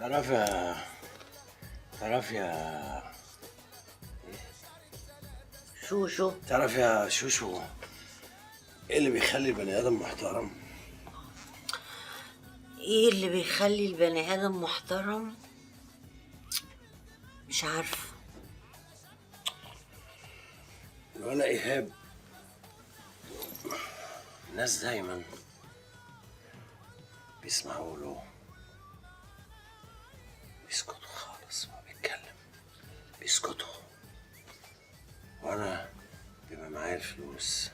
تعرف يا تعرف يا شو تعرف يا شوشو، ايه اللي بيخلي البني ادم محترم؟ ايه اللي بيخلي البني ادم محترم؟ مش عارفه. ولا ايهاب، الناس دايما بيسمعوا له، بيسكتوا خالص، ما بيتكلم، بيسكتوا. وانا بيبقى معايا الفلوس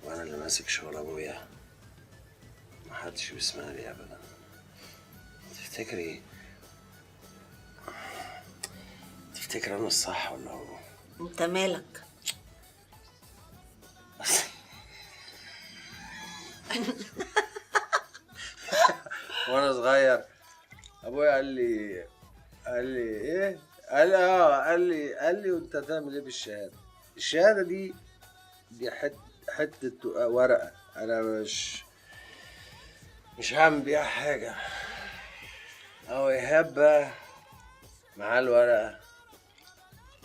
وانا اللي ماسك شغل ابويا، محدش بيسمع لي ابدا. تفتكر انا الصح ولا هو؟ انت مالك؟ وانا صغير ابويا قال لي ايه، قال لي وانت هتعمل ايه بالشهاده؟ الشهاده دي حته ورقه، انا مش هعمل بيها حاجه. او ايهاب بقى معاه الورقه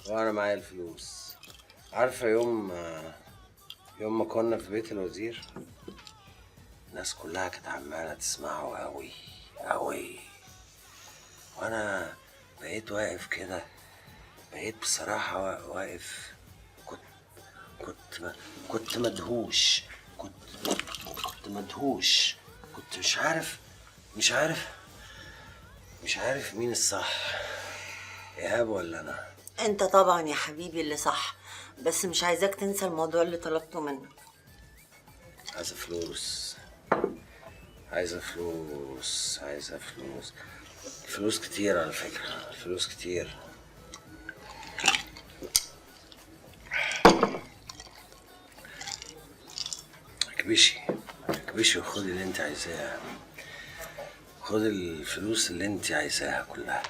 وانا معايا الفلوس. عارفه يوم ما كنا في بيت الوزير، الناس كلها كانت عماله تسمعه قوي قوي، وانا بقيت واقف كده، بقيت بصراحه واقف. كنت كنت مدهوش، كنت مدهوش، كنت مش عارف مين الصح، ايهاب ولا انا. انت طبعا يا حبيبي اللي صح، بس مش عايزاك تنسى الموضوع اللي طلبته منك. عايزه فلوس، عايزه فلوس، عايزه فلوس، فلوس كتير على فكره، فلوس كتير. اكبشي وخدي اللي انت عايزاه، خدي الفلوس اللي انت عايزاها كلها.